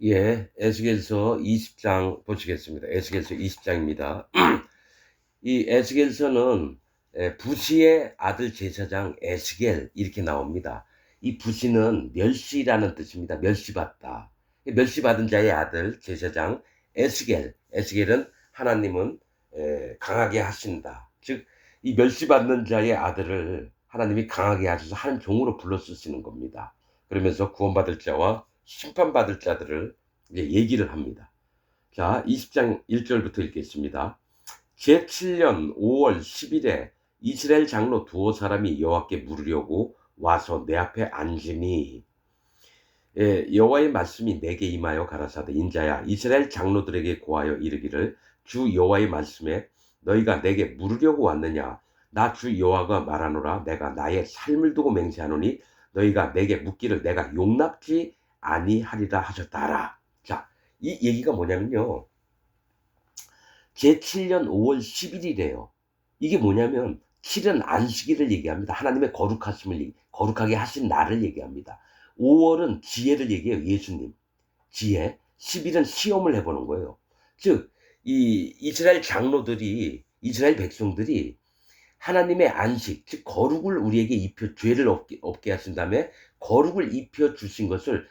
예, 에스겔서 20장 보시겠습니다. 에스겔서 20장입니다. 이 에스겔서는 부시의 아들 제사장 에스겔 이렇게 나옵니다. 이 부시는 멸시라는 뜻입니다. 멸시받다. 멸시받은 자의 아들 제사장 에스겔. 에스겔은 하나님은 강하게 하신다. 즉, 이 멸시받는 자의 아들을 하나님이 강하게 하셔서 하나님 종으로 불러 쓰시는 겁니다. 그러면서 구원받을 자와 심판받을 자들을 이제 얘기를 합니다. 자, 20장 1절부터 읽겠습니다. 제7년 5월 10일에 이스라엘 장로 두어 사람이 여호와께 물으려고 와서 내 앞에 앉으니 여호와의 말씀이 내게 임하여 가라사대 인자야 이스라엘 장로들에게 고하여 이르기를 주 여호와의 말씀에 너희가 내게 물으려고 왔느냐 나 주 여호와가 말하노라 내가 나의 삶을 두고 맹세하노니 너희가 내게 묻기를 내가 용납지 아니하리라 하셨다라. 자, 이 얘기가 뭐냐면요. 제7년 5월 10일이래요. 이게 뭐냐면 7은 안식일을 얘기합니다. 하나님의 거룩하심을 거룩하게 하신 날을 얘기합니다. 5월은 지혜를 얘기해요. 예수님. 지혜. 10일은 시험을 해보는 거예요. 즉, 이 이스라엘 장로들이, 이스라엘 백성들이 하나님의 안식, 즉 거룩을 우리에게 입혀 죄를 없게 하신 다음에 거룩을 입혀 주신 것을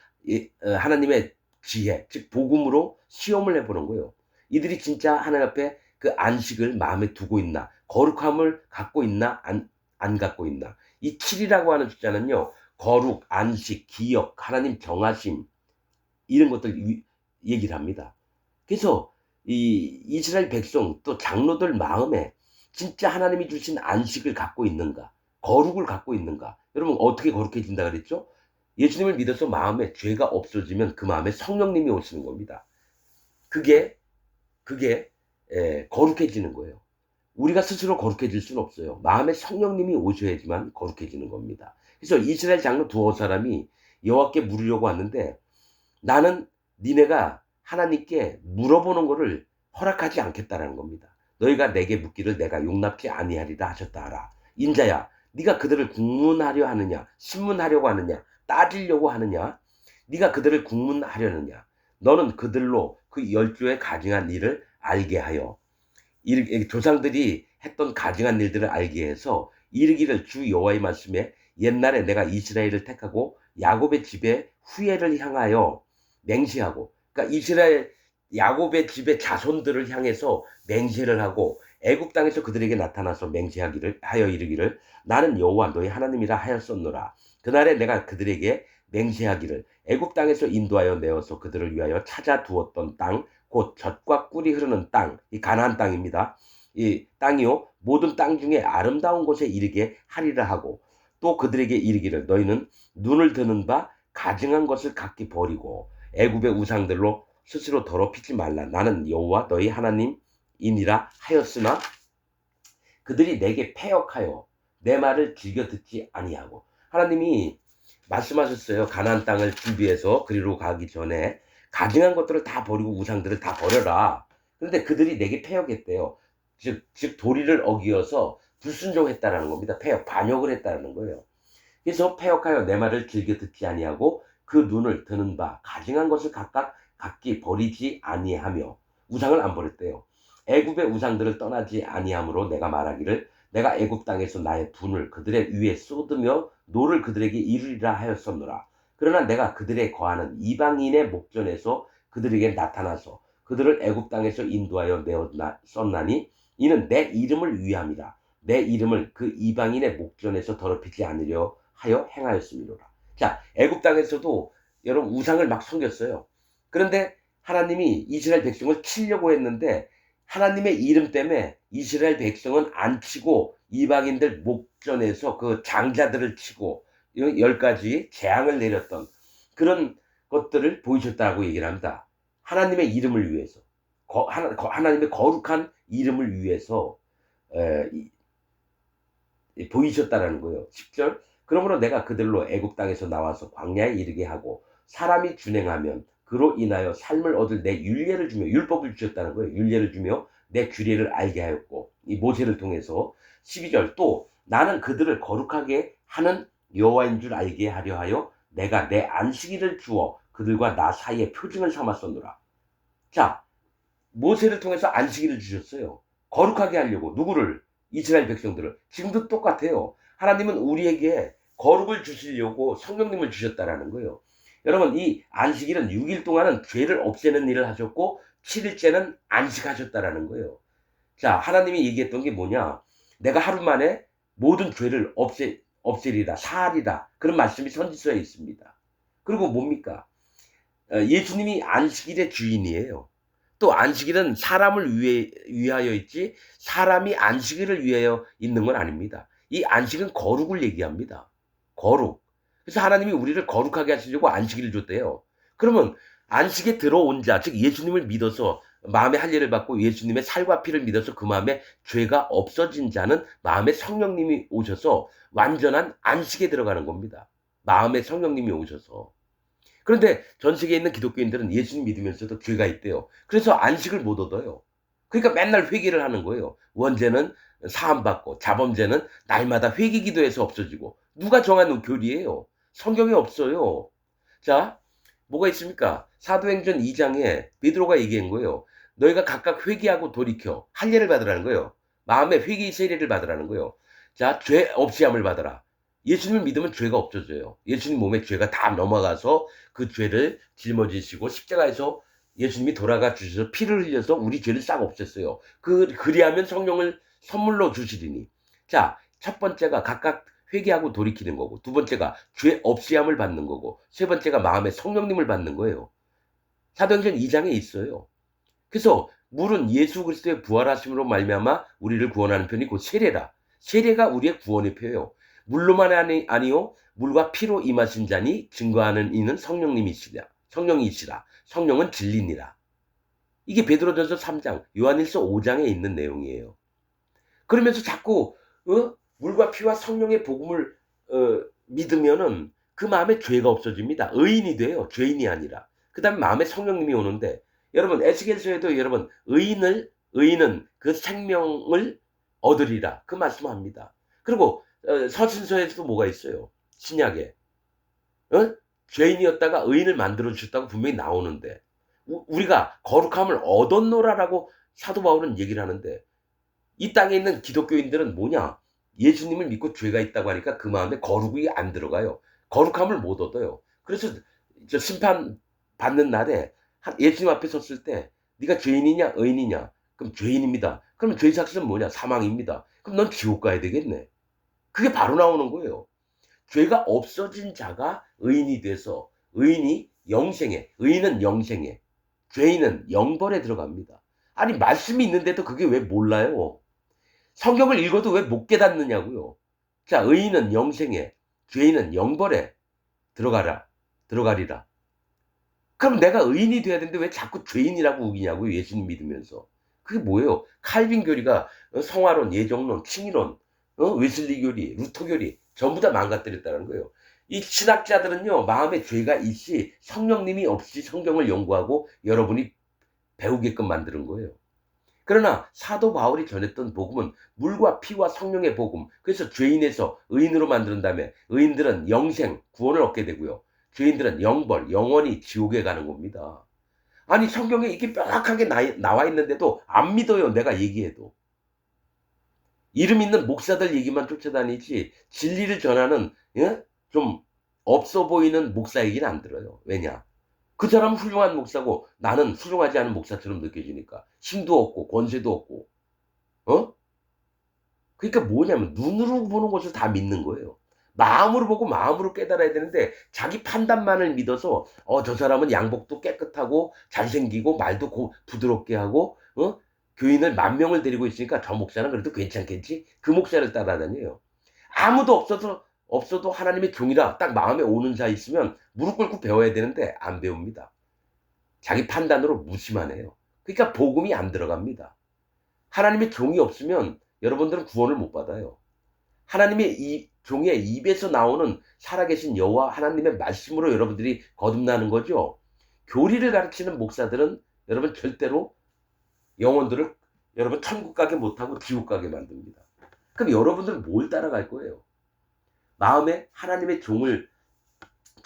하나님의 지혜, 즉 복음으로 시험을 해보는 거예요. 이들이 진짜 하나님 앞에 그 안식을 마음에 두고 있나, 거룩함을 갖고 있나, 안 갖고 있나. 이 7이라고 하는 숫자는요, 거룩, 안식, 기억, 하나님 정하심 이런 것들 얘기를 합니다. 그래서 이 이스라엘 백성 또 장로들 마음에 진짜 하나님이 주신 안식을 갖고 있는가? 거룩을 갖고 있는가? 여러분 어떻게 거룩해진다 그랬죠? 예수님을 믿어서 마음에 죄가 없어지면 그 마음에 성령님이 오시는 겁니다. 그게 거룩해지는 거예요. 우리가 스스로 거룩해질 수는 없어요. 마음에 성령님이 오셔야지만 거룩해지는 겁니다. 그래서 이스라엘 장로 두어 사람이 여호와께 물으려고 왔는데 나는 니네가 하나님께 물어보는 것을 허락하지 않겠다라는 겁니다. 너희가 내게 묻기를 내가 용납지 아니하리라 하셨다. 인자야, 네가 그들을 국문하려 하느냐, 신문하려고 하느냐, 따지려고 하느냐, 네가 그들을 국문하려느냐, 너는 그들로 그 열조에 가증한 일을 알게 하여 조상들이 했던 가증한 일들을 알게 해서 이르기를 주 여호와의 말씀에 옛날에 내가 이스라엘을 택하고 야곱의 집에 후예를 향하여 맹세하고 그러니까 이스라엘 야곱의 집의 자손들을 향해서 맹세를 하고 애굽 땅에서 그들에게 나타나서 맹세하기를 하여 이르기를 나는 여호와 너희 하나님이라 하였었노라. 그날에 내가 그들에게 맹세하기를 애굽 땅에서 인도하여 내어서 그들을 위하여 찾아 두었던 땅 곧 젖과 꿀이 흐르는 땅, 이 가나안 땅입니다. 이 땅이요 모든 땅 중에 아름다운 곳에 이르게 하리라 하고 또 그들에게 이르기를 너희는 눈을 드는 바 가증한 것을 각기 버리고 애굽의 우상들로 스스로 더럽히지 말라. 나는 여호와 너희 하나님이니라 하였으나 그들이 내게 패역하여 내 말을 즐겨 듣지 아니하고 하나님이 말씀하셨어요. 가나안 땅을 준비해서 그리로 가기 전에 가증한 것들을 다 버리고 우상들을 다 버려라. 그런데 그들이 내게 패역했대요. 즉 도리를 어기어서 불순종했다라는 겁니다. 패역, 반역을 했다라는 거예요. 그래서 패역하여 내 말을 즐겨 듣지 아니하고 그 눈을 드는 바 가증한 것을 각각 각기 버리지 아니하며 우상을 안 버렸대요. 애굽의 우상들을 떠나지 아니함으로 내가 말하기를 내가 애굽 땅에서 나의 분을 그들의 위에 쏟으며 노를 그들에게 이루리라 하였었노라. 그러나 내가 그들에 거하는 이방인의 목전에서 그들에게 나타나서 그들을 애굽 땅에서 인도하여 내었나니 이는 내 이름을 위함이라. 내 이름을 그 이방인의 목전에서 더럽히지 않으려 하여 행하였음이로라. 자, 애굽 땅에서도 여러분 우상을 막 섬겼어요. 그런데 하나님이 이스라엘 백성을 치려고 했는데 하나님의 이름 때문에 이스라엘 백성은 안 치고 이방인들 목전에서 그 장자들을 치고 10가지 재앙을 내렸던 그런 것들을 보이셨다고 얘기를 합니다. 하나님의 이름을 위해서 하나님의 거룩한 이름을 위해서 보이셨다라는 거예요. 10절 그러므로 내가 그들로 애굽 땅에서 나와서 광야에 이르게 하고 사람이 준행하면 그로 인하여 삶을 얻을 내 율례를 주며 율법을 주셨다는 거예요. 율례를 주며 내 규례를 알게 하였고 이 모세를 통해서 12절 또 나는 그들을 거룩하게 하는 여호와인 줄 알게 하려 하여 내가 내 안식일을 주어 그들과 나 사이에 표징을 삼았었노라. 자, 모세를 통해서 안식일을 주셨어요. 거룩하게 하려고. 누구를? 이스라엘 백성들을. 지금도 똑같아요. 하나님은 우리에게 거룩을 주시려고 성령님을 주셨다라는 거예요. 여러분, 이 안식일은 6일 동안은 죄를 없애는 일을 하셨고 7일째는 안식하셨다라는 거예요. 자, 하나님이 얘기했던 게 뭐냐? 내가 하루 만에 모든 죄를 없애리라, 사하리라. 그런 말씀이 선지서에 있습니다. 그리고 뭡니까? 예수님이 안식일의 주인이에요. 또 안식일은 사람을 위하여 있지 사람이 안식일을 위하여 있는 건 아닙니다. 이 안식은 거룩을 얘기합니다. 거룩. 그래서 하나님이 우리를 거룩하게 하시려고 안식일을 줬대요. 그러면 안식에 들어온 자, 즉 예수님을 믿어서 마음의 할례를 받고 예수님의 살과 피를 믿어서 그 마음에 죄가 없어진 자는 마음에 성령님이 오셔서 완전한 안식에 들어가는 겁니다. 마음에 성령님이 오셔서. 그런데 전 세계에 있는 기독교인들은 예수님 믿으면서도 죄가 있대요. 그래서 안식을 못 얻어요. 그러니까 맨날 회개를 하는 거예요. 원죄는 사함받고 자범죄는 날마다 회개 기도해서 없어지고. 누가 정한 교리예요? 성경에 없어요. 자, 뭐가 있습니까? 사도행전 2장에 베드로가 얘기한 거예요. 너희가 각각 회개하고 돌이켜 할례를 받으라는 거예요. 마음의 회개의 세례를 받으라는 거예요. 자, 죄 없이 함을 받아라. 예수님을 믿으면 죄가 없어져요. 예수님 몸에 죄가 다 넘어가서 그 죄를 짊어지시고 십자가에서 예수님이 돌아가 주셔서 피를 흘려서 우리 죄를 싹 없앴어요. 그리하면 성령을 선물로 주시리니. 자, 첫 번째가 각각 회개하고 돌이키는 거고, 두 번째가 죄 없이 함을 받는 거고, 세 번째가 마음에 성령님을 받는 거예요. 사도행전 2장에 있어요. 그래서 물은 예수 그리스도의 부활하심으로 말미암아 우리를 구원하는 편이 곧 세례라. 세례가 우리의 구원의 표예요. 물로만 아니요 물과 피로 임하신 자니 증거하는 이는 성령님이시라. 성령이시라. 성령은 진리니라. 이게 베드로전서 3장, 요한일서 5장에 있는 내용이에요. 그러면서 자꾸 물과 피와 성령의 복음을 믿으면은 그 마음에 죄가 없어집니다. 의인이 돼요. 죄인이 아니라. 그 다음에 마음에 성령님이 오는데 여러분 에스겔서에도 여러분 의인은 그 생명을 얻으리라 그 말씀합니다. 그리고 서신서에서도 뭐가 있어요? 신약에 죄인이었다가 의인을 만들어 주셨다고 분명히 나오는데 우리가 거룩함을 얻었노라라고 사도 바울은 얘기를 하는데 이 땅에 있는 기독교인들은 뭐냐? 예수님을 믿고 죄가 있다고 하니까 그 마음에 거룩이 안 들어가요. 거룩함을 못 얻어요. 그래서 심판 받는 날에 예수님 앞에 섰을 때 네가 죄인이냐 의인이냐? 그럼 죄인입니다. 그럼 죄의 삭스는 뭐냐? 사망입니다. 그럼 넌 지옥 가야 되겠네. 그게 바로 나오는 거예요. 죄가 없어진 자가 의인이 돼서 의인은 영생에 죄인은 영벌에 들어갑니다. 아니 말씀이 있는데도 그게 왜 몰라요? 성경을 읽어도 왜 못 깨닫느냐고요. 자, 의인은 영생에 죄인은 영벌에 들어가리라. 그럼 내가 의인이 돼야 되는데 왜 자꾸 죄인이라고 우기냐고요. 예수님 믿으면서. 그게 뭐예요? 칼빈 교리가 성화론, 예정론, 칭의론, 웨슬리 교리, 루터 교리 전부 다 망가뜨렸다는 거예요. 이 신학자들은요. 마음에 죄가 있이 성령님이 없이 성경을 연구하고 여러분이 배우게끔 만드는 거예요. 그러나 사도 바울이 전했던 복음은 물과 피와 성령의 복음. 그래서 죄인에서 의인으로 만드는 다음에 의인들은 영생, 구원을 얻게 되고요. 죄인들은 영벌, 영원히 지옥에 가는 겁니다. 아니 성경에 이렇게 명확하게 나와 있는데도 안 믿어요. 내가 얘기해도. 이름 있는 목사들 얘기만 쫓아다니지 진리를 전하는 좀 없어 보이는 목사 얘기는 안 들어요. 왜냐? 그 사람은 훌륭한 목사고 나는 훌륭하지 않은 목사처럼 느껴지니까 힘도 없고 권세도 없고 그러니까 뭐냐면 눈으로 보는 것을 다 믿는 거예요. 마음으로 보고 마음으로 깨달아야 되는데 자기 판단만을 믿어서 저 사람은 양복도 깨끗하고 잘생기고 말도 부드럽게 하고 교인을 10,000명을 데리고 있으니까 저 목사는 그래도 괜찮겠지? 그 목사를 따라다녀요. 아무도 없어도 하나님의 종이라 딱 마음에 오는 자 있으면 무릎 꿇고 배워야 되는데 안 배웁니다. 자기 판단으로 무시만 해요. 그러니까 복음이 안 들어갑니다. 하나님의 종이 없으면 여러분들은 구원을 못 받아요. 하나님의 이 종의 입에서 나오는 살아계신 여호와 하나님의 말씀으로 여러분들이 거듭나는 거죠. 교리를 가르치는 목사들은 여러분 절대로 영혼들을 여러분 천국 가게 못하고 지옥 가게 만듭니다. 그럼 여러분들은 뭘 따라갈 거예요? 마음에 하나님의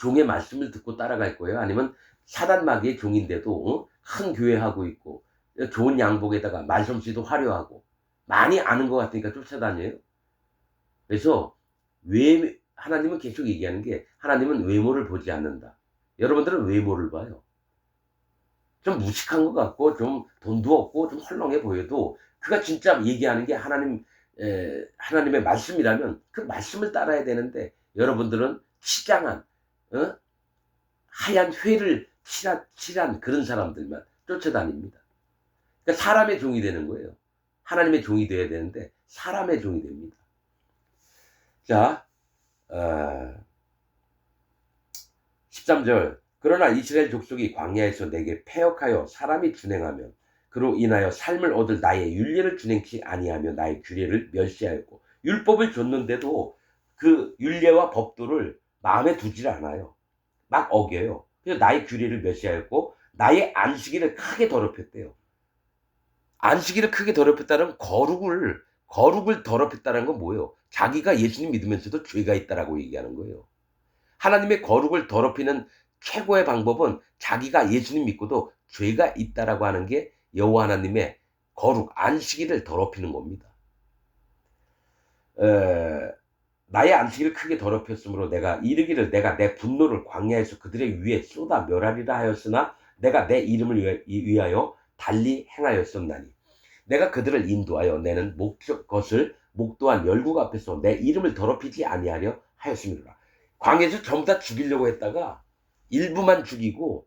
종의 말씀을 듣고 따라갈 거예요? 아니면 사단 마귀의 종인데도 큰 교회 하고 있고 좋은 양복에다가 말솜씨도 화려하고 많이 아는 것 같으니까 쫓아다녀요? 그래서 하나님은 계속 얘기하는 게 하나님은 외모를 보지 않는다. 여러분들은 외모를 봐요. 좀 무식한 것 같고 좀 돈도 없고 좀 헐렁해 보여도 그가 진짜 얘기하는 게 하나님의 말씀이라면 그 말씀을 따라야 되는데 여러분들은 치장한 하얀 회를 칠한 그런 사람들만 쫓아다닙니다. 그러니까 사람의 종이 되는 거예요. 하나님의 종이 되어야 되는데 사람의 종이 됩니다. 자, 13절 그러나 이스라엘 족속이 광야에서 내게 패역하여 사람이 준행하면 그로 인하여 삶을 얻을 나의 율례를 준행치 아니하며 나의 규례를 멸시하였고 율법을 줬는데도 그 율례와 법도를 마음에 두질 않아요. 막 어겨요. 그래서 나의 규례를 멸시하였고 나의 안식일을 크게 더럽혔대요. 안식일을 크게 더럽혔다는 거룩을 더럽혔다는 건 뭐예요? 자기가 예수님 믿으면서도 죄가 있다라고 얘기하는 거예요. 하나님의 거룩을 더럽히는 최고의 방법은 자기가 예수님 믿고도 죄가 있다라고 하는 게 여호와 하나님의 거룩, 안식일을 더럽히는 겁니다. 나의 안식일을 크게 더럽혔으므로 내가 이르기를 내가 내 분노를 광야에서 그들의 위에 쏟아 멸하리라 하였으나 내가 내 이름을 위하여 달리 행하였었나니 내가 그들을 인도하여 내는 것을 목도한 열국 앞에서 내 이름을 더럽히지 아니하려 하였음이라. 광야에서 전부 다 죽이려고 했다가 일부만 죽이고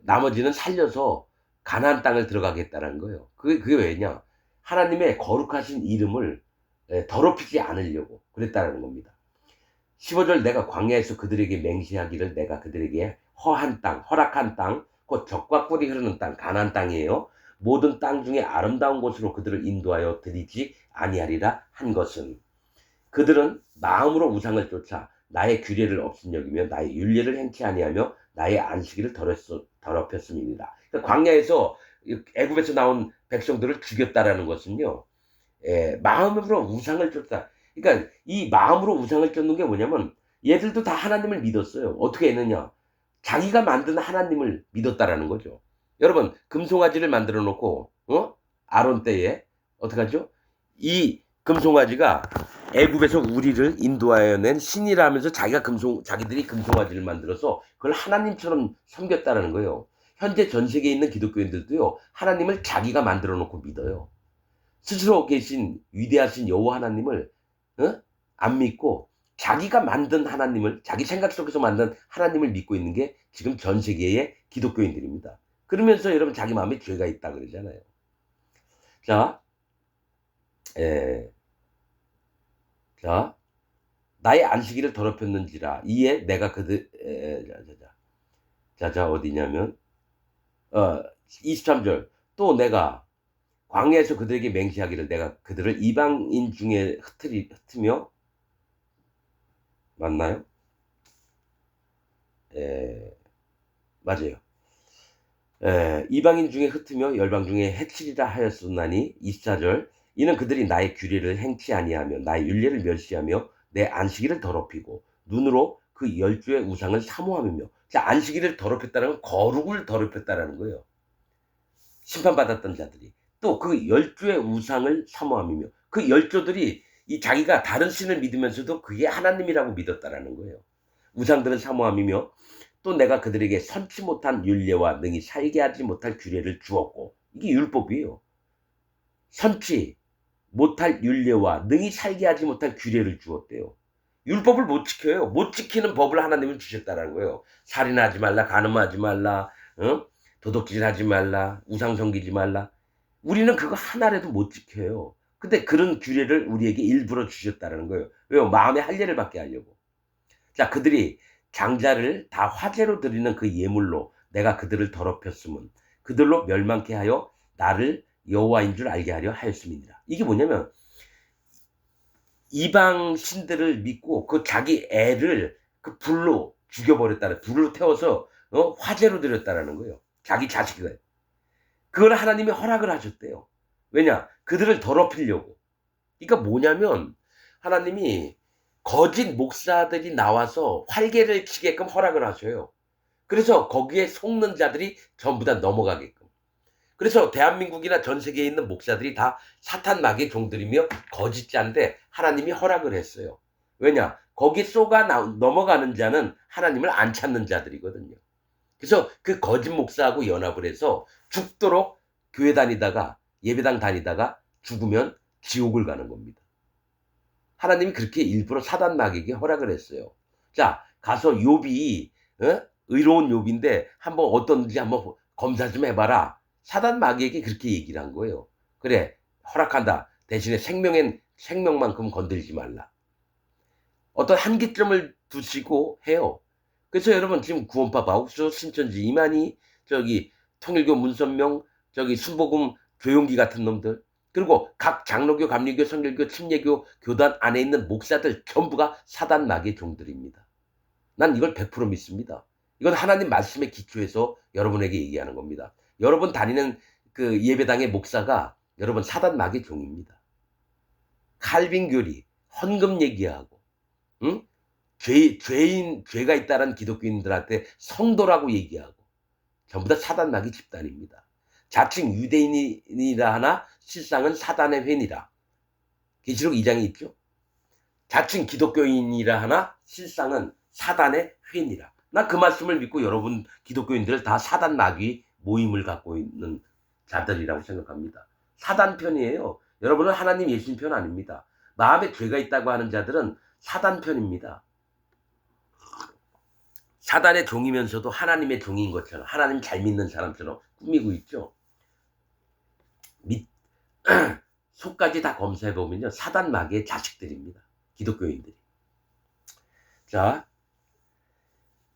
나머지는 살려서 가나안 땅을 들어가겠다는 거예요. 그게 왜냐? 하나님의 거룩하신 이름을 더럽히지 않으려고 그랬다는 겁니다. 15절 내가 광야에서 그들에게 맹세하기를 내가 그들에게 허락한 땅, 곧 젖과 꿀이 흐르는 땅, 가나안 땅이에요. 모든 땅 중에 아름다운 곳으로 그들을 인도하여 드리지 아니하리라 한 것은 그들은 마음으로 우상을 쫓아 나의 규례를 없음여기며 나의 율례를 행치 아니하며 나의 안식일을 더럽혔음입니다. 그러니까 광야에서 애굽에서 나온 백성들을 죽였다라는 것은요. 마음으로 우상을 쫓다. 그러니까 이 마음으로 우상을 쫓는 게 뭐냐면 얘들도 다 하나님을 믿었어요. 어떻게 했느냐? 자기가 만든 하나님을 믿었다라는 거죠. 여러분 금송아지를 만들어 놓고 아론 때에 어떻게 하죠? 이 금송아지가 애굽에서 우리를 인도하여 낸 신이라면서 자기들이 금송아지를 만들어서 그걸 하나님처럼 섬겼다라는 거예요. 현재 전 세계에 있는 기독교인들도요. 하나님을 자기가 만들어 놓고 믿어요. 스스로 계신 위대하신 여호와 하나님을 안 믿고 자기가 만든 하나님을 자기 생각 속에서 만든 하나님을 믿고 있는 게 지금 전 세계의 기독교인들입니다. 그러면서 여러분 자기 마음에 죄가 있다 그러잖아요. 자, 나의 안식일을 더럽혔는지라 이에 내가 어디냐면 23절 또 내가 광야에서 그들에게 맹세하기를 내가 그들을 이방인 중에 흩으며 맞나요? 맞아요. 이방인 중에 흩으며 열방 중에 해치리라 하였었나니 24절 이는 그들이 나의 규례를 행치 아니하며 나의 율례를 멸시하며 내 안식일을 더럽히고 눈으로 그 10주의 우상을 사모하며 자, 안식일을 더럽혔다는 건 거룩을 더럽혔다라는 거예요. 심판받았던 자들이 또 그 10주의 우상을 사모하며 그 10조들이 이 자기가 다른 신을 믿으면서도 그게 하나님이라고 믿었다라는 거예요. 우상들을 사모하며 또 내가 그들에게 선치 못한 율례와 능히 살게 하지 못할 규례를 주었고 이게 율법이에요. 선치 못할 율례와 능히 살게 하지 못할 규례를 주었대요. 율법을 못 지켜요. 못 지키는 법을 하나님은 주셨다는 거예요. 살인하지 말라, 간음하지 말라, 도둑질하지 말라, 우상 섬기지 말라. 우리는 그거 하나라도 못 지켜요. 근데 그런 규례를 우리에게 일부러 주셨다는 거예요. 왜요? 마음의 할례를 받게 하려고. 자, 그들이 장자를 다 화제로 드리는 그 예물로 내가 그들을 더럽혔음은 그들로 멸망케 하여 나를 여호와인 줄 알게 하려 하였음이니라. 이게 뭐냐면 이방 신들을 믿고 그 자기 애를 그 불로 죽여버렸다는 불로 태워서 화제로 드렸다라는 거예요. 자기 자식을. 그걸 하나님이 허락을 하셨대요. 왜냐? 그들을 더럽히려고. 그러니까 뭐냐면 하나님이 거짓 목사들이 나와서 활개를 치게끔 허락을 하셔요. 그래서 거기에 속는 자들이 전부 다 넘어가게끔. 그래서 대한민국이나 전 세계에 있는 목사들이 다 사탄 마귀의 종들이며 거짓자인데 하나님이 허락을 했어요. 왜냐? 거기 넘어가는 자는 하나님을 안 찾는 자들이거든요. 그래서 그 거짓 목사하고 연합을 해서 죽도록 교회 다니다가 예배당 다니다가 죽으면 지옥을 가는 겁니다. 하나님이 그렇게 일부러 사단 마귀에게 허락을 했어요. 자, 가서 욥이 의로운 욥인데 한번 어떤지 한번 검사 좀 해봐라. 사단 마귀에게 그렇게 얘기를 한 거예요. 그래, 허락한다. 대신에 생명만큼 건들지 말라. 어떤 한계점을 두시고 해요. 그래서 여러분 지금 구원파 마옥수 신천지 이만희 저기 통일교 문선명 저기 순복음 조용기 같은 놈들 그리고 각 장로교 감리교 성결교 침례교 교단 안에 있는 목사들 전부가 사단 마귀의 종들입니다. 난 이걸 100% 믿습니다. 이건 하나님 말씀에 기초해서 여러분에게 얘기하는 겁니다. 여러분 다니는 그 예배당의 목사가 여러분 사단 마귀의 종입니다. 칼빈 교리 헌금 얘기하고 응? 죄가 있다는 기독교인들한테 성도라고 얘기하고 전부 다 사단 마귀 집단입니다. 자칭 유대인이라 하나 실상은 사단의 회니라. 계시록 2장에 있죠. 자칭 기독교인이라 하나 실상은 사단의 회니라. 나 그 말씀을 믿고 여러분 기독교인들 다 사단 마귀 모임을 갖고 있는 자들이라고 생각합니다. 사단 편이에요. 여러분은 하나님 예수님 편 아닙니다. 마음에 죄가 있다고 하는 자들은 사단 편입니다. 사단의 종이면서도 하나님의 종인 것처럼 하나님 잘 믿는 사람처럼 꾸미고 있죠. 속까지 다 검사해보면요. 사단 마귀의 자식들입니다. 기독교인들이. 자,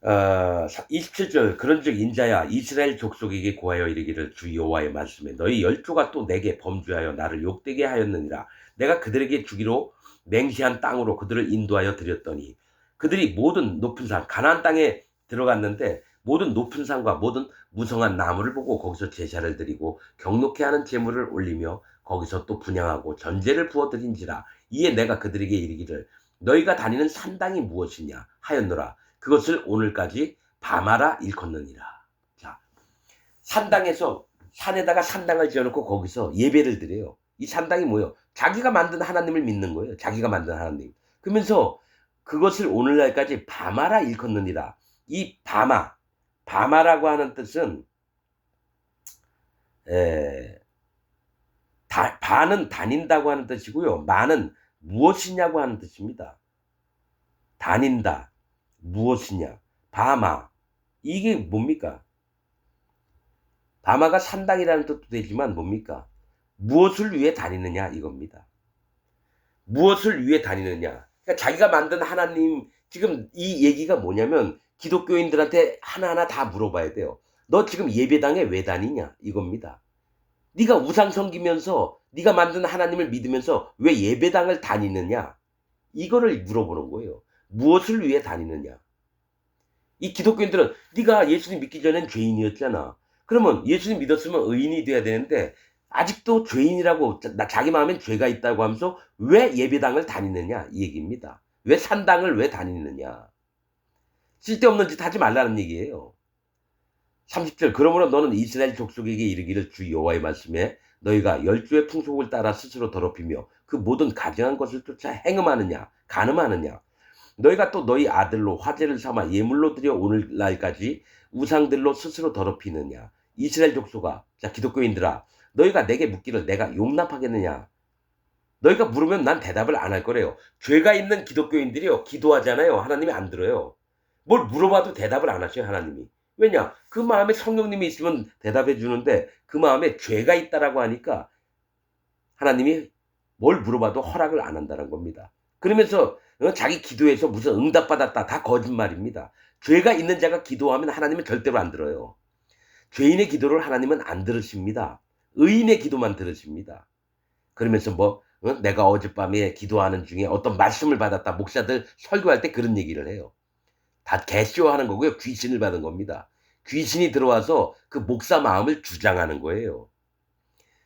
27절 그런즉 인자야 이스라엘 족속에게 고하여 이르기를 주 여호와의 말씀에 너희 열조가 또 내게 범죄하여 나를 욕되게 하였느니라. 내가 그들에게 주기로 맹세한 땅으로 그들을 인도하여 드렸더니 그들이 모든 높은 산 가나안 땅에 들어갔는데 모든 높은 산과 모든 무성한 나무를 보고 거기서 제사를 드리고 경록케 하는 제물을 올리며 거기서 또 분향하고 전제를 부어드린지라. 이에 내가 그들에게 이르기를 너희가 다니는 산당이 무엇이냐 하였노라. 그것을 오늘까지 바마라 일컫느니라. 자, 산당에서 산에다가 산당을 지어놓고 거기서 예배를 드려요. 이 산당이 뭐예요? 자기가 만든 하나님을 믿는 거예요. 자기가 만든 하나님. 그러면서 그것을 오늘날까지 바마라 일컫느니라. 이 바마라고 하는 뜻은 바는 다닌다고 하는 뜻이고요. 마는 무엇이냐고 하는 뜻입니다. 다닌다. 무엇이냐? 바마. 이게 뭡니까? 바마가 산당이라는 뜻도 되지만 뭡니까? 무엇을 위해 다니느냐 이겁니다. 무엇을 위해 다니느냐. 그러니까 자기가 만든 하나님 지금 이 얘기가 뭐냐면 기독교인들한테 하나하나 다 물어봐야 돼요. 너 지금 예배당에 왜 다니냐 이겁니다. 네가 우상 섬기면서 네가 만든 하나님을 믿으면서 왜 예배당을 다니느냐 이거를 물어보는 거예요. 무엇을 위해 다니느냐. 이 기독교인들은 네가 예수님 믿기 전엔 죄인이었잖아. 그러면 예수님 믿었으면 의인이 돼야 되는데 아직도 죄인이라고 자기 마음엔 죄가 있다고 하면서 왜 예배당을 다니느냐 이 얘기입니다. 왜 산당을 왜 다니느냐. 쓸데없는 짓 하지 말라는 얘기예요. 30절 그러므로 너는 이스라엘 족속에게 이르기를 주 여호와의 말씀에 너희가 열조의 풍속을 따라 스스로 더럽히며 그 모든 가증한 것을 쫓아 행음하느냐 간음하느냐 너희가 또 너희 아들로 화제를 삼아 예물로 드려 오늘날까지 우상들로 스스로 더럽히느냐. 이스라엘 족속아, 자 기독교인들아, 너희가 내게 묻기를 내가 용납하겠느냐. 너희가 물으면 난 대답을 안 할 거래요. 죄가 있는 기독교인들이요 기도하잖아요. 하나님이 안 들어요. 뭘 물어봐도 대답을 안 하셔요. 하나님이. 왜냐? 그 마음에 성령님이 있으면 대답해 주는데 그 마음에 죄가 있다라고 하니까 하나님이 뭘 물어봐도 허락을 안 한다는 겁니다. 그러면서 자기 기도에서 무슨 응답받았다. 다 거짓말입니다. 죄가 있는 자가 기도하면 하나님은 절대로 안 들어요. 죄인의 기도를 하나님은 안 들으십니다. 의인의 기도만 들으십니다. 그러면서 내가 어젯밤에 기도하는 중에 어떤 말씀을 받았다. 목사들 설교할 때 그런 얘기를 해요. 다 개쇼하는 거고요. 귀신을 받은 겁니다. 귀신이 들어와서 그 목사 마음을 주장하는 거예요.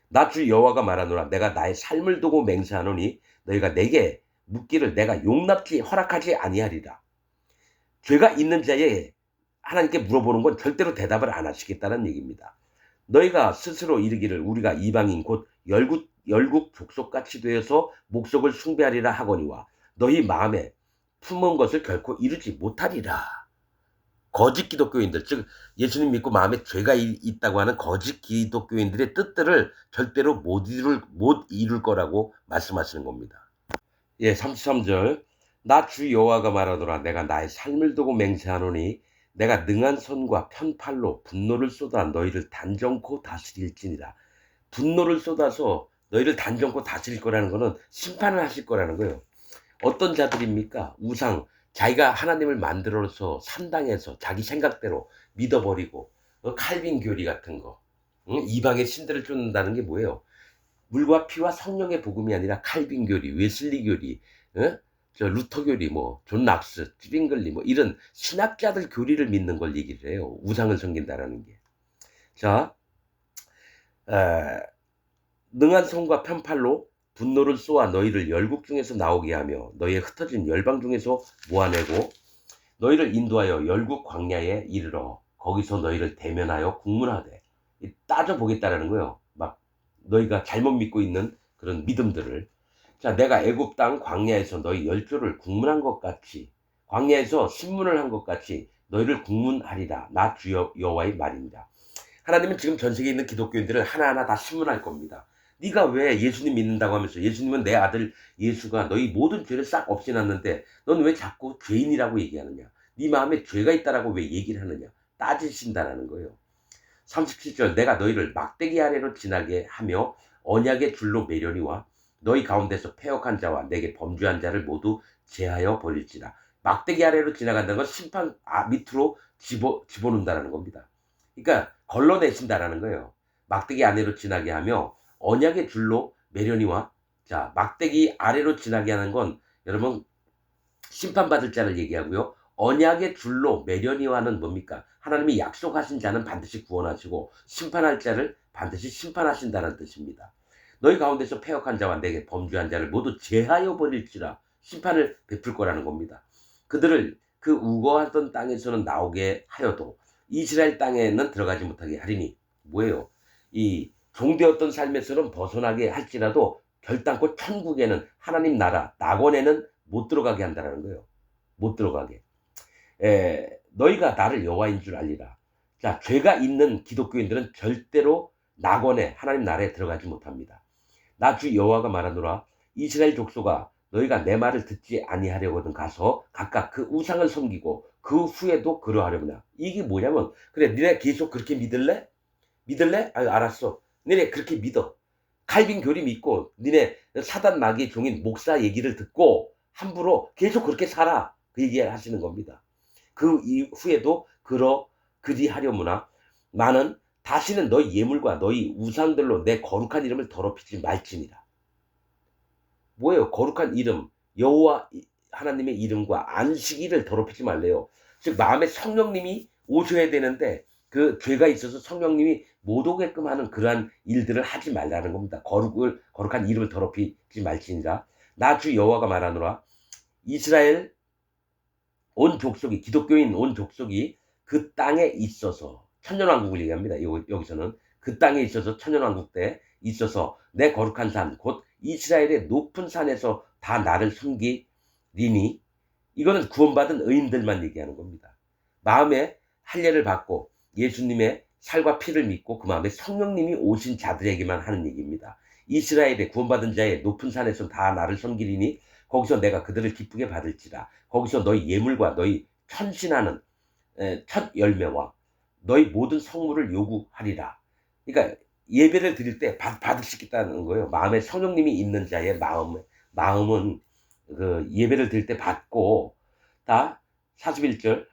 나 주 여호와가 말하노라. 내가 나의 삶을 두고 맹세하노니 너희가 내게 묻기를 내가 용납지 허락하지 아니하리라. 죄가 있는 자에 하나님께 물어보는 건 절대로 대답을 안 하시겠다는 얘기입니다. 너희가 스스로 이르기를 우리가 이방인 곧 열국 족속같이 되어서 목석을 숭배하리라 하거니와 너희 마음에 품은 것을 결코 이루지 못하리라. 거짓 기독교인들, 즉 예수님 믿고 마음에 죄가 있다고 하는 거짓 기독교인들의 뜻들을 절대로 못 이룰 거라고 말씀하시는 겁니다. 예, 33절. 나 주 여호와가 말하노라. 내가 나의 삶을 두고 맹세하노니 내가 능한 손과 편팔로 분노를 쏟아 너희를 단정코 다스릴지니라. 분노를 쏟아서 너희를 단정코 다스릴 거라는 거는 심판을 하실 거라는 거예요. 어떤 자들입니까? 우상, 자기가 하나님을 만들어서 산당해서 자기 생각대로 믿어버리고 칼빈 교리 같은 거, 이방의 신들을 쫓는다는 게 뭐예요? 물과 피와 성령의 복음이 아니라 칼빈 교리, 웨슬리 교리, 저 루터 교리, 뭐 존 락스, 찌빙글리, 뭐 이런 신학자들 교리를 믿는 걸 얘기를 해요. 우상을 섬긴다라는 게. 자, 능한 손과 편팔로 분노를 쏘아 너희를 열국 중에서 나오게 하며 너희의 흩어진 열방 중에서 모아내고 너희를 인도하여 열국 광야에 이르러 거기서 너희를 대면하여 국문하되, 따져보겠다라는 거예요. 막 너희가 잘못 믿고 있는 그런 믿음들을. 자, 내가 애굽 땅 광야에서 너희 열조를 국문한 것 같이, 광야에서 신문을 한 것 같이 너희를 국문하리라. 나 주 여호와의 말입니다. 하나님은 지금 전 세계에 있는 기독교인들을 하나하나 다 신문할 겁니다. 네가 왜 예수님 믿는다고 하면서, 예수님은 내 아들 예수가 너희 모든 죄를 싹 없애놨는데 넌 왜 자꾸 죄인이라고 얘기하느냐, 네 마음에 죄가 있다라고 왜 얘기를 하느냐 따지신다라는 거예요. 37절. 내가 너희를 막대기 아래로 지나게 하며 언약의 줄로 매려니와 너희 가운데서 패역한 자와 내게 범죄한 자를 모두 제하여 버릴지라. 막대기 아래로 지나간다는 건 심판 밑으로 집어넣는다는 겁니다. 그러니까 걸러내신다라는 거예요. 막대기 아래로 지나게 하며 언약의 줄로 매려니와, 자, 막대기 아래로 지나게 하는 건 여러분 심판받을 자를 얘기하고요. 언약의 줄로 매려니와는 뭡니까? 하나님이 약속하신 자는 반드시 구원하시고 심판할 자를 반드시 심판하신다는 뜻입니다. 너희 가운데서 패역한 자와 내게 범죄한 자를 모두 제하여 버릴지라. 심판을 베풀 거라는 겁니다. 그들을 그 우거하던 땅에서는 나오게 하여도 이스라엘 땅에는 들어가지 못하게 하리니, 뭐예요? 이 종되었던 삶에서는 벗어나게 할지라도 결단코 천국에는, 하나님 나라 낙원에는 못 들어가게 한다는 거예요. 못 들어가게. 너희가 나를 여호와인 줄 알리라. 자, 죄가 있는 기독교인들은 절대로 낙원에, 하나님 나라에 들어가지 못합니다. 나 주 여호와가 말하노라. 이스라엘 족속아, 너희가 내 말을 듣지 아니하려거든 가서 각각 그 우상을 섬기고 그 후에도 그러하려구나. 이게 뭐냐면, 그래 니네 계속 그렇게 믿을래? 믿을래? 아유, 알았어. 니네 그렇게 믿어. 칼빈 교리 믿고 니네 사단 마귀의 종인 목사 얘기를 듣고 함부로 계속 그렇게 살아. 그 얘기 하시는 겁니다. 그 이후에도 그리하려무나 나는 다시는 너희 예물과 너희 우상들로 내 거룩한 이름을 더럽히지 말지니라. 뭐예요? 거룩한 이름, 여호와 하나님의 이름과 안식일을 더럽히지 말래요. 즉 마음에 성령님이 오셔야 되는데 그 죄가 있어서 성령님이 못 오게끔 하는 그러한 일들을 하지 말라는 겁니다. 거룩한 이름을 더럽히지 말지니라. 나 주 여호와가 말하노라. 이스라엘 온 족속이, 기독교인 온 족속이 그 땅에 있어서, 천년왕국을 얘기합니다. 여기서는 그 땅에 있어서, 천년왕국 때 있어서 내 거룩한 산 곧 이스라엘의 높은 산에서 다 나를 섬기리니, 이거는 구원받은 의인들만 얘기하는 겁니다. 마음에 할례를 받고 예수님의 살과 피를 믿고 그 마음에 성령님이 오신 자들에게만 하는 얘기입니다. 이스라엘의 구원받은 자의 높은 산에서 다 나를 섬기리니 거기서 내가 그들을 기쁘게 받을지라. 거기서 너희 예물과 너희 천신하는 첫 열매와 너희 모든 성물을 요구하리라. 그러니까 예배를 드릴 때 받을 수 있겠다는 거예요. 마음에 성령님이 있는 자의 마음은 그 예배를 드릴 때 받고, 다 41절.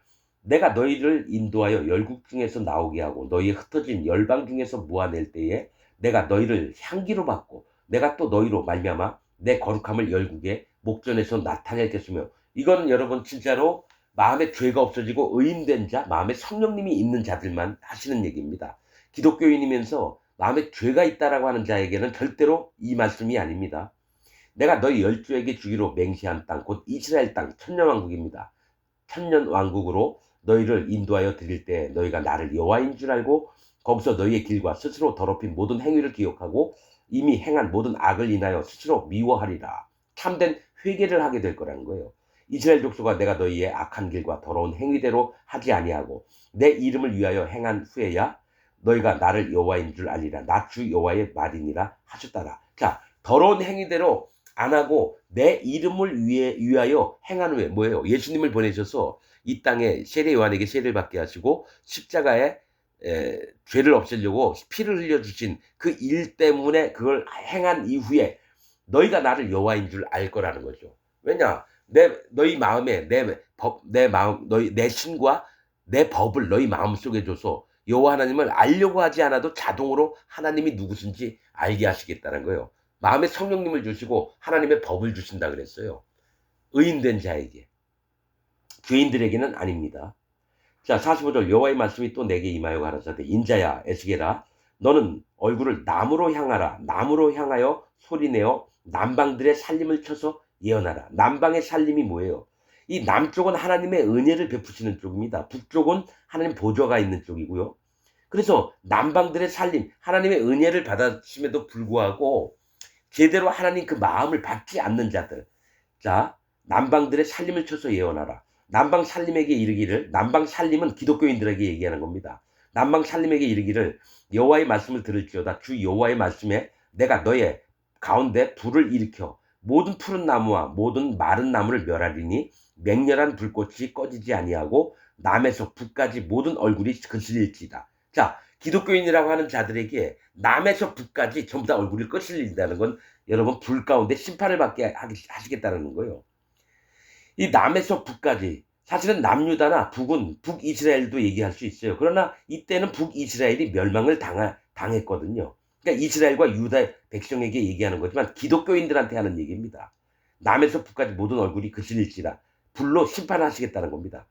내가 너희를 인도하여 열국 중에서 나오게 하고 너희의 흩어진 열방 중에서 모아낼 때에 내가 너희를 향기로 받고 내가 또 너희로 말미암아 내 거룩함을 열국의 목전에서 나타내겠으며, 이거는 여러분 진짜로 마음에 죄가 없어지고 의인된 자, 마음에 성령님이 있는 자들만 하시는 얘기입니다. 기독교인이면서 마음에 죄가 있다라고 하는 자에게는 절대로 이 말씀이 아닙니다. 내가 너희 열조에게 주기로 맹세한 땅 곧 이스라엘 땅 천년왕국입니다. 천년왕국으로 너희를 인도하여 드릴 때 너희가 나를 여호와인 줄 알고 거기서 너희의 길과 스스로 더럽힌 모든 행위를 기억하고 이미 행한 모든 악을 인하여 스스로 미워하리라. 참된 회개를 하게 될 거라는 거예요. 이스라엘 족속아, 내가 너희의 악한 길과 더러운 행위대로 하지 아니하고 내 이름을 위하여 행한 후에야 너희가 나를 여호와인 줄 알리라. 나 주 여호와의 말이니라 하셨다라. 자, 더러운 행위대로 안 하고 내 이름을 위하여 행한 후에 뭐예요? 예수님을 보내셔서 이 땅에 세례 요한에게 세례를 받게 하시고 십자가에 죄를 없애려고 피를 흘려주신 그 일 때문에 그걸 행한 이후에 너희가 나를 여호와인 줄 알 거라는 거죠. 왜냐? 너희 마음에 내 마음, 내 신과 내 법을 너희 마음속에 줘서 여호와 하나님을 알려고 하지 않아도 자동으로 하나님이 누구신지 알게 하시겠다는 거예요. 마음에 성령님을 주시고 하나님의 법을 주신다 그랬어요. 의인된 자에게. 죄인들에게는 아닙니다. 자, 45절 여호와의 말씀이 또 내게 임하여 가라사대 인자야 에스겔아 너는 얼굴을 남으로 향하라. 남으로 향하여 소리내어 남방들의 살림을 쳐서 예언하라. 남방의 살림이 뭐예요? 이 남쪽은 하나님의 은혜를 베푸시는 쪽입니다. 북쪽은 하나님 보좌가 있는 쪽이고요. 그래서 남방들의 살림, 하나님의 은혜를 받았음에도 불구하고 제대로 하나님 그 마음을 받지 않는 자들. 자, 남방들의 살림을 쳐서 예언하라. 남방 살림에게 이르기를, 남방 살림은 기독교인들에게 얘기하는 겁니다. 남방 살림에게 이르기를 여호와의 말씀을 들을지어다. 주 여호와의 말씀에 내가 너의 가운데 불을 일으켜 모든 푸른 나무와 모든 마른 나무를 멸하리니 맹렬한 불꽃이 꺼지지 아니하고 남에서 북까지 모든 얼굴이 거슬릴지다. 자, 기독교인이라고 하는 자들에게 남에서 북까지 전부 다 얼굴이 거슬린다는 건 여러분 불 가운데 심판을 받게 하시겠다는 거예요. 이 남에서 북까지 사실은 남유다나 북은 북이스라엘도 얘기할 수 있어요. 그러나 이때는 북이스라엘이 멸망을 당했거든요. 그러니까 이스라엘과 유다 백성에게 얘기하는 거지만 기독교인들한테 하는 얘기입니다. 남에서 북까지 모든 얼굴이 거슬릴지라 불로 심판하시겠다는 겁니다.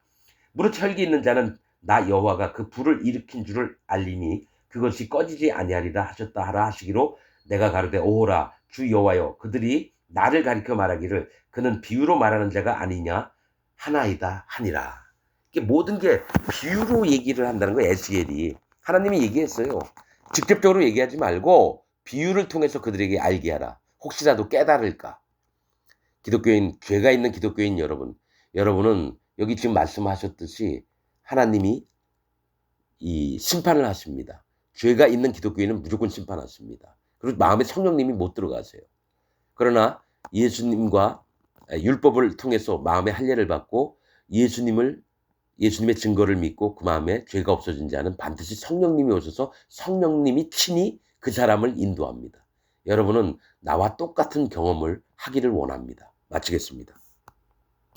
무릇 혈기 있는 자는 나 여호와가 그 불을 일으킨 줄을 알리니 그것이 꺼지지 아니하리라 하셨다 하라 하시기로 내가 가로되 오호라 주 여호와여 그들이 나를 가리켜 말하기를 그는 비유로 말하는 자가 아니냐 하나이다 하니라. 이게 모든 게 비유로 얘기를 한다는 거예요. 에스겔이 하나님이 얘기했어요. 직접적으로 얘기하지 말고 비유를 통해서 그들에게 알게 하라. 혹시라도 깨달을까. 기독교인, 죄가 있는 기독교인 여러분은 여기 지금 말씀하셨듯이 하나님이 이 심판을 하십니다. 죄가 있는 기독교인은 무조건 심판하십니다. 그리고 마음에 성령님이 못 들어가세요. 그러나 예수님과 율법을 통해서 마음의 할례를 받고 예수님의 증거를 믿고 그 마음에 죄가 없어진 자는 반드시 성령님이 오셔서 성령님이 친히 그 사람을 인도합니다. 여러분은 나와 똑같은 경험을 하기를 원합니다. 마치겠습니다.